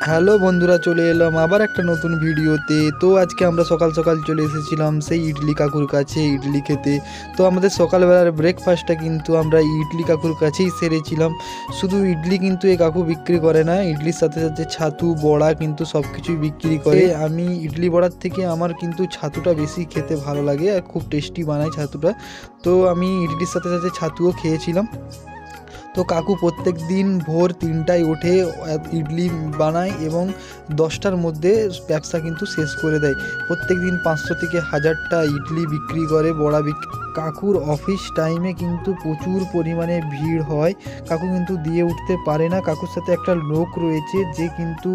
Hello বন্ধুরা, চলে এলাম আবার একটা নতুন ভিডিওতে। তো আজকে আমরা সকাল সকাল চলে এসেছিলাম সেই ইডলি কাকুর কাছে ইডলি খেতে। তো আমাদের সকালবেলার ব্রেকফাস্টটা কিন্তু আমরা ইডলি কাকুর কাছেই সেরেছিলাম। শুধু ইডলি কিন্তু এই কাকু বিক্রি করে না, ইডলির সাথে সাথে ছাতু বড়া কিন্তু সব কিছুই বিক্রি করে। আমি ইডলি বড়ার থেকে আমার কিন্তু ছাতুটা বেশি খেতে ভালো লাগে আর খুব টেস্টি বানায় ছাতুটা। তো আমি ইডলির সাথে সাথে ছাতুও খেয়েছিলাম। তো কাকু প্রত্যেক দিন ভোর 3টায় উঠে ইডলি বানায় এবং 10টার মধ্যে ব্যবসা কিন্তু শেষ করে দেয়। প্রত্যেক দিন 500 থেকে 1000টা ইডলি বিক্রি করে, বড়া বিক্রি। কাকুর অফিস টাইমে কিন্তু প্রচুর পরিমাণে ভিড় হয়, কাকু কিন্তু দিয়ে উঠতে পারে না। কাকুর সাথে একটা লোক রয়েছে যে কিন্তু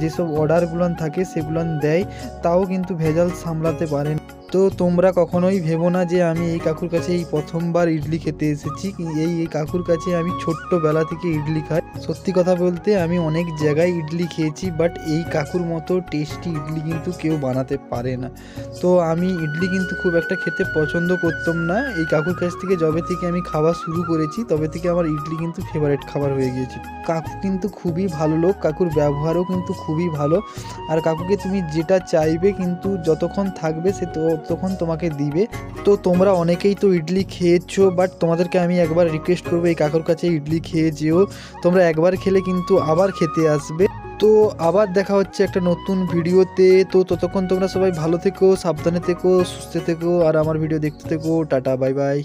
যেসব অর্ডারগুলো থাকে সেগুলো দেয়, তাও কিন্তু ভেজাল সামলাতে পারে না। তো তোমরা কখনোই ভেবো না যে আমি এই কাকুর কাছে এই প্রথমবার ইডলি খেতে এসেছি। এই কাকুর কাছে আমি ছোট্টবেলা থেকে ইডলি খাই। সত্যি কথা বলতে আমি অনেক জায়গায় ইডলি খেয়েছি, বাট এই কাকুর মতো টেস্টি ইডলি কিন্তু কেউ বানাতে পারে না। তো আমি ইডলি কিন্তু খুব একটা খেতে পছন্দ করতাম না, এই কাকুর কাছ থেকে যবে থেকে আমি খাওয়া শুরু করেছি তবে থেকে আমার ইডলি কিন্তু ফেভারিট খাবার হয়ে গিয়েছে। কাকু কিন্তু খুবই ভালো লোক, কাকুর ব্যবহারও কিন্তু খুবই ভালো। আর কাকুকে তুমি যেটা চাইবে কিন্তু যতক্ষণ থাকবে সে ততক্ষণ তোমাকে দিবে। তো তোমরা অনেকেই তো ইডলি খেয়েছো, বাট তোমাদেরকে আমি একবার রিকোয়েস্ট করবো এই কাকুর কাছে ইডলি খেয়ে যেও। তোমরা একবার খেলে কিন্তু আবার খেতে আসবে। তো আবার দেখা হচ্ছে একটা নতুন ভিডিওতে। তো ততক্ষণ তোমরা সবাই ভালো থেকো, সাবধানে থেকো, সুস্থ থেকো, আর আমার ভিডিও দেখতে থেকো। Tata, bye bye.